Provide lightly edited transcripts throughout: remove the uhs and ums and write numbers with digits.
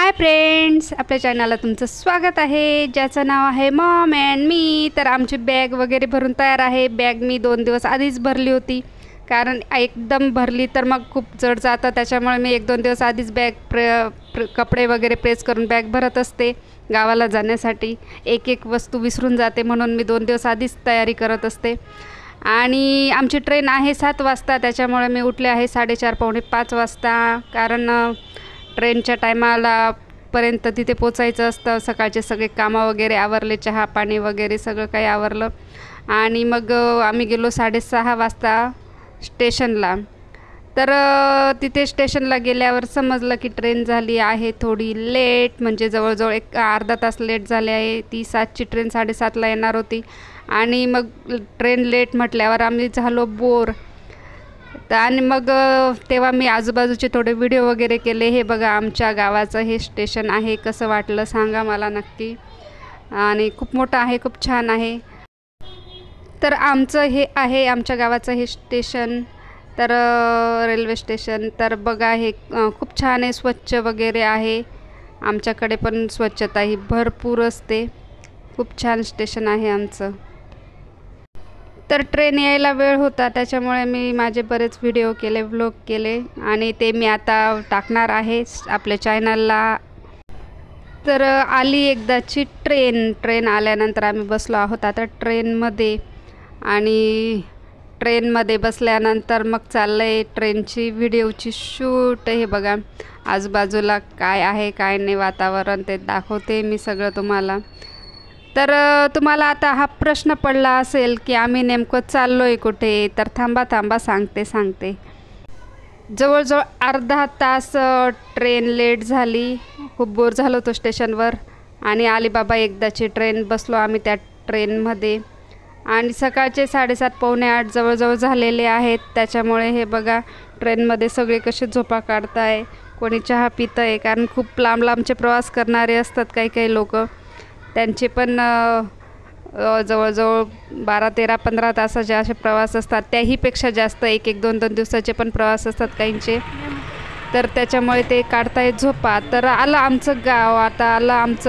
Hi friends, आपल्या चॅनलला तुमचं स्वागत आहे, ज्याचं नाव आहे मॉम अँड मी. तर आमची बॅग वगैरे भरून तयार आहे. बॅग मी 2 दिवस आधीच भरली होती, कारण एकदम भरली तर मग खूप जड जातं. त्याच्यामुळे मी 1-2 दिवस आधीच बॅग कपडे वगैरे प्रेस करून बॅग भरत असते गावाला जाण्यासाठी. एक वस्तू विसरून जाते, म्हणून मी 2 दिवस आधीच तयारी करत असते. आणि आमची ट्रेन आहे 7 वाजता, त्याच्यामुळे मी उठले आहे 4:30 पावणे 5 वाजता, कारण ट्रेनच्या टायमाला पर्यंत तिथे पोचायचं असतं. सकाळचे सगळे कामं वगैरे आवरले, चहा पाणी वगैरे सगळं काही आवरलं आणि मग आम्ही गेलो 6:30 वाजता स्टेशनला. तर तिथे स्टेशनला गेल्यावर समजलं की ट्रेन झाली आहे थोडी लेट, म्हणजे जवळजवळ एक अर्धा तास लेट झाले आहे. ती 7ची ट्रेन 7:30ला येणार होती आणि मग ट्रेन लेट म्हटल्यावर आम्ही झालो बोर. आणि मग तेव्हा मी आजूबाजूचे थोडे व्हिडिओ वगैरे केले. हे बघा, आमच्या गावाचं हे स्टेशन आहे. कसं वाटलं सांगा मला नक्की. आणि खूप मोठं आहे, खूप छान आहे. तर आमचं हे आहे, आमच्या गावाचं हे स्टेशन. तर रेल्वे स्टेशन तर बघा, हे खूप छान आहे, स्वच्छ वगैरे आहे. आमच्याकडे पण स्वच्छता ही भरपूर असते. खूप छान स्टेशन आहे आमचं. तर ट्रेन यायला वेळ होता, त्याच्यामुळे मी माझे बरेच व्हिडिओ केले, व्लॉग केले आणि ते मी आता टाकणार आहे आपल्या चॅनलला. तर आली एकदाची ट्रेन आल्यानंतर आम्ही बसलो आहोत आता ट्रेनमध्ये. आणि ट्रेनमध्ये बसल्यानंतर मग चाललं आहे ट्रेनची व्हिडिओची शूट. हे बघा, आजूबाजूला काय आहे काय नाही वातावरण ते दाखवते मी सगळं तुम्हाला. तर तुम्हाला आता हा प्रश्न पडला असेल की आम्ही नेमकं चाललो आहे कुठे. तर थांबा सांगते. जवळजवळ अर्धा तास ट्रेन लेट झाली. खूप बोर झालो होतो स्टेशनवर. आणि आली बाबा एकदाची ट्रेन. बसलो आम्ही त्या ट्रेनमध्ये आणि सकाळचे 7:30 पावणे 8 जवळजवळ झालेले आहेत. त्याच्यामुळे हे बघा, ट्रेनमध्ये सगळे कसे झोपा काढताय, कोणी चहा पितं आहे, कारण खूप लांबचे प्रवास करणारे असतात काही लोक. त्यांचे पण जवळजवळ 12, 13, 15 तासाचे असे प्रवास असतात. त्याहीपेक्षा जास्त 1-1, 2-2 दिवसाचे पण प्रवास असतात काहींचे. तर त्याच्यामुळे ते काढतायत झोपा. तर आलं आमचं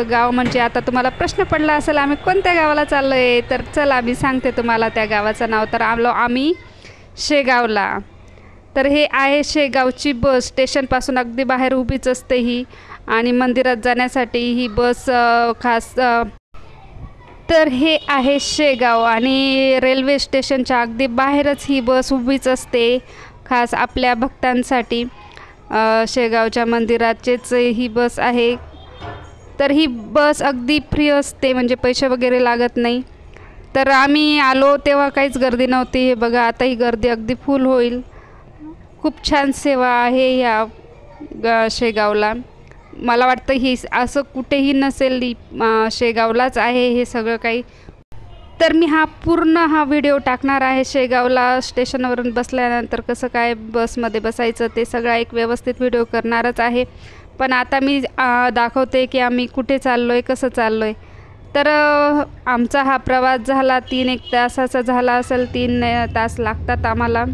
गाव. म्हणजे आता तुम्हाला प्रश्न पडला असेल आम्ही कोणत्या गावाला चाललो आहे. तर चला मी सांगते तुम्हाला त्या गावाचं नाव. तर आलो आम्ही शेगावला. तर हे आहे शेगावची बस. स्टेशनपासून अगदी बाहेर उभीच असते ही. आणि मंदिरात जाण्यासाठी ही बस खास. तर हे आहे शेगाव आणि रेल्वे स्टेशनच्या अगदी बाहेरच ही बस उभीच असते, खास आपल्या भक्तांसाठी. शेगावच्या मंदिराचेच ही बस आहे. तर ही बस अगदी फ्री असते, म्हणजे पैसे वगैरे लागत नाही. तर आम्ही आलो तेव्हा काहीच गर्दी नव्हती. हे बघा, आता ही गर्दी अगदी फुल होईल. खूप छान सेवा आहे ह्या शेगावला. मला वाटतं ही असं कुठेही नसेल, शेगावलाच आहे हे सगळं काही. तर मी पूर्ण व्हिडिओ टाकणार आहे शेगावला स्टेशनवरून बसल्यानंतर कसं काय बसमध्ये बसायचं ते सगळा एक व्यवस्थित व्हिडिओ करणारच आहे. पण आता मी दाखवते की आम्ही कुठे चाललो आहे, कसं चाललो आहे. तर आमचा हा प्रवास झाला 3-1 तासाचा झाला असेल. 3 तास लागतात आम्हाला.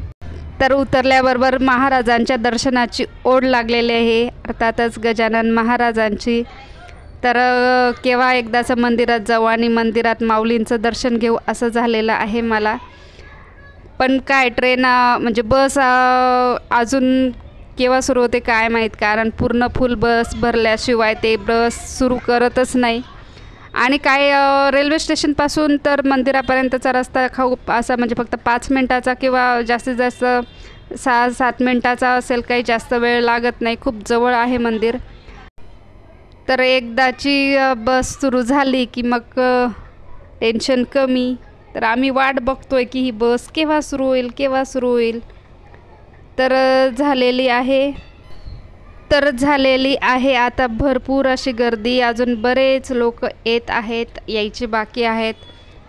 तर उतरल्याबरोबर महाराजांच्या दर्शनाची ओढ लागलेली आहे, अर्थातच गजानन महाराजांची. तर केव्हा एकदाचं मंदिरात जाऊ आणि मंदिरात माऊलींचं दर्शन घेऊ असं झालेलं आहे मला. पण काय ट्रेन म्हणजे बस अजून केव्हा सुरू होते काय माहीत, कारण पूर्ण फुल बस भरल्याशिवाय ते बस सुरू करतच नाही. आणि काय रेल्वे स्टेशनपासून तर मंदिरापर्यंतचा रस्ता खूप असा, म्हणजे फक्त 5 मिनटाचा किंवा जास्तीत जास्त 6-7 मिनटाचा असेल, काही जास्त वेळ लागत नाही. खूप जवळ आहे मंदिर. तर एकदाची बस सुरू झाली की मग टेन्शन कमी. तर आम्ही वाट बघतोय की ही बस केव्हा सुरू होईल. तर झालेली आहे आता भरपूर अशी गर्दी. अजून बरेच लोक येत आहेत, यायचे बाकी आहेत,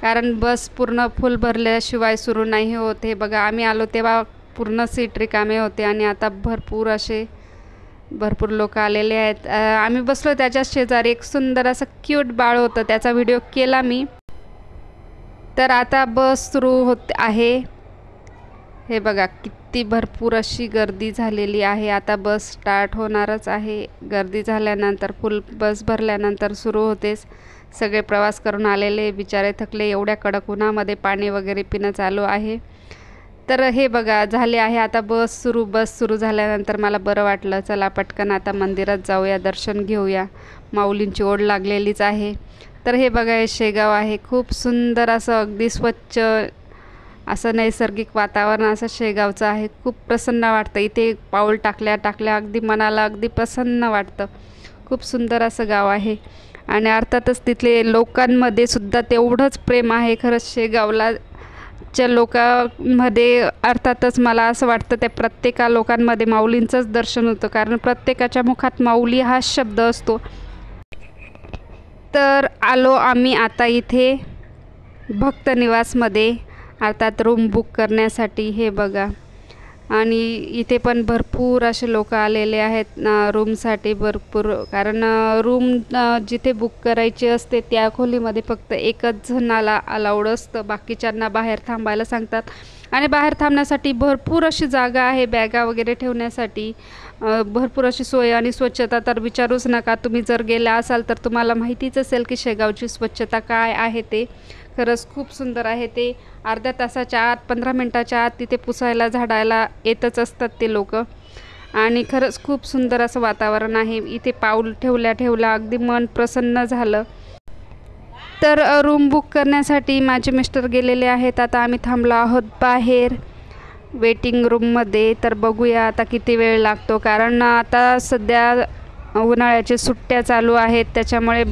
कारण बस पूर्ण फुल भरल्याशिवाय सुरू नाही होत. हे बघा, आम्ही आलो तेव्हा पूर्ण सीट रिकामे होते आणि आता भरपूर लोक आलेले आहेत. आम्ही बसलो त्याच्या शेजारी एक सुंदर असं क्यूट बाळ होतं, त्याचा व्हिडिओ केला मी. तर आता बस सुरू होत आहे. हे बघा किती भरपूर अशी गर्दी झालेली आहे। आता बस स्टार्ट होणारच आहे। गर्दी झाल्यानंतर फुल बस भरल्यानंतर सुरू होतेच। सगळे प्रवास करून आलेले बिचारे थकले, एवढ्या कडक उन्हामध्ये पाणी वगैरे पिणं चालू आहे। तर हे बघा झाले आहे आता बस सुरू झाल्यानंतर मला बरं वाटलं, चला पटकन आता मंदिरात जाऊया, दर्शन घेऊया, माऊलींची ओढ लागलेलीच आहे। तर हे बघा हे शेगाव आहे, खूप सुंदर असं अगदी स्वच्छ असं नैसर्गिक वातावरण असं शेगावचं आहे। खूप प्रसन्न वाटतं इथे पाऊल टाकल्या अगदी मनाला अगदी प्रसन्न वाटतं। खूप सुंदर असं गाव आहे आणि अर्थातच तिथले लोकांमध्ये सुद्धा तेवढंच प्रेम आहे। खरंच शेगावला च्या लोकांमध्ये अर्थातच मला असं वाटतं त्या प्रत्येक लोकांमध्ये माऊलींचंच दर्शन होतं, कारण प्रत्येकाच्या मुखात माऊली हा शब्द असतो। तर आलो आम्ही आता इथे भक्त निवासमध्ये, अर्थात रूम बुक करण्यासाठी। हे बघा आणि इथे पण भरपूर असे लोक आलेले आहेत रूमसाठी भरपूर, कारण रूम जिथे बुक करायची असते त्या खोलीमध्ये फक्त एकच जणाला अलाउड असतं, बाकीच्यांना बाहेर थांबायला सांगतात। आणि बाहेर थांबण्यासाठी भरपूर अशी जागा आहे, बॅगा वगैरे ठेवण्यासाठी भरपूर अशी सोय आणि स्वच्छता तर विचारूच नका। तुम्ही जर गेला असाल तर तुम्हाला माहितीच असेल की शेगावची स्वच्छता काय आहे ते। खरंच खूप सुंदर आहे ते। अर्ध्या तासाच्या आत 15 मिनिटाच्या आत तिथे पुसायला झाडायला येतच असतात ते लोक आणि खरंच खूप सुंदर असं वातावरण आहे इथे। पाऊल ठेवल्या अगदी मन प्रसन्न झालं। तर रूम बुक करण्यासाठी माझे मिस्टर गेलेले आहेत, आता आम्ही थांबलो आहोत बाहेर वेटिंग रूममध्ये। तर बघूया आता किती वेळ लागतो, कारण आता सध्या उन्हाळ्याच्या सुट्ट्या चालू आहेत, त्याच्यामुळे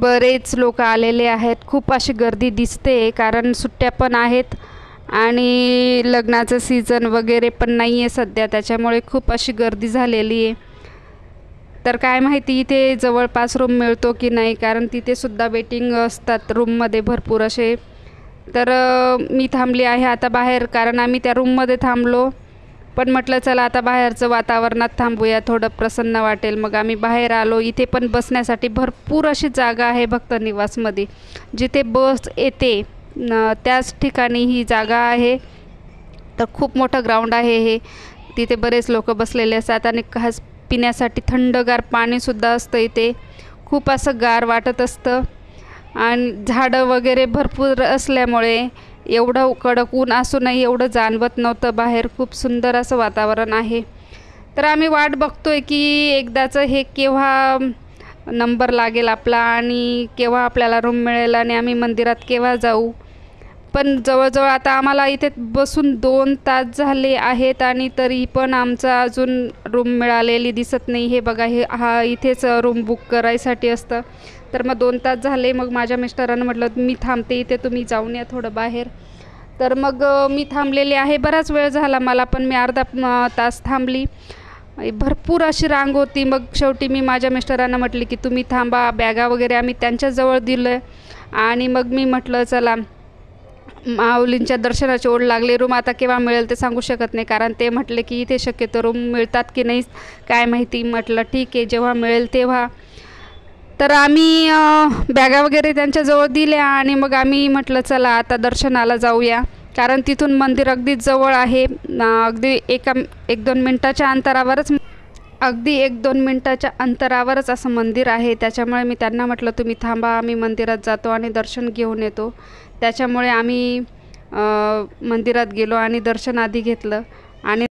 बरेच लोक आलेले आहेत। खूप अशी गर्दी दिसते, कारण सुट्ट्या पण आहेत आणि लग्नाचं सीझन वगैरे पण नाही आहे सध्या, त्याच्यामुळे खूप अशी गर्दी झालेली आहे। तर काय माहिती इथे जवळपास रूम मिळतो की नाही, कारण तिथे सुद्धा वेटिंग असतात रूममध्ये भरपूर असे। तर मी थांबली आहे आता बाहेर, कारण आम्ही त्या रूममध्ये थांबलो, पण म्हटलं चला आता बाहेरचं वातावरणात थांबूया, थोडं प्रसन्न वाटेल। मग आम्ही बाहेर आलो। इथे पण बसण्यासाठी भरपूर अशी जागा आहे भक्त निवासमध्ये, जिथे बस येते त्याच ठिकाणी ही जागा आहे। तर खूप मोठं ग्राउंड आहे हे, तिथे बरेच लोक बसलेले असतात आणि खास पिण्यासाठी थंडगार पाणीसुद्धा असतं इथे। खूप असं गार वाटत असतं आणि झाडं वगैरे भरपूर असल्यामुळे एवढं कडक ऊन असूनही एवढं जाणवत नव्हतं बाहेर। खूप सुंदर असं वातावरण आहे। तर आम्ही वाट बघतोय की एकदाचं हे केव्हा नंबर लागेल आपला आणि केव्हा आपल्याला रूम मिळेल आणि आम्ही मंदिरात केव्हा जाऊ। पण जवळजवळ आता आम्हाला इथे बसून 2 तास झाले आहेत आणि तरी पण आमचा अजून रूम मिळालेली दिसत नाही। हे बघा हा इथेच रूम बुक करायसाठी असतं। तर मग 2 तास झाले, मग माझ्या मिस्टरांना म्हटलं मी थांबते इथे, तुम्ही जाऊन या थोडं बाहेर। तर मग मी थांबलेली आहे, बराच वेळ झाला मला, पण मी अर्धा तास थांबली। भरपूर अशी रांग होती। मग शेवटी मी माझ्या मिस्टरांना म्हटले की तुम्ही थांबा, बॅगा वगैरे आम्ही त्यांच्याजवळ दिलं आणि मग मी म्हटलं चला माऊलींच्या दर्शनाची ओढ लागली, रूम आता केव्हा मिळेल ते सांगू शकत नाही, कारण ते म्हटले की इथे शक्यतो रूम मिळतात की नाही काय माहिती। म्हटलं ठीक आहे, जेव्हा मिळेल तेव्हा। तर आम्ही बॅगा वगैरे त्यांच्याजवळ दिल्या आणि मग आम्ही म्हटलं चला आता दर्शनाला जाऊया, कारण तिथून मंदिर अगदी जवळ आहे। अगदी 1-2 मिनटाच्या अंतरावरच असं मंदिर आहे। त्याच्यामुळे मी त्यांना म्हटलं तुम्ही थांबा, आम्ही मंदिरात जातो आणि दर्शन घेऊन येतो। त्याच्यामुळे आम्ही मंदिरात गेलो आणि दर्शन आधी घेतलं आणि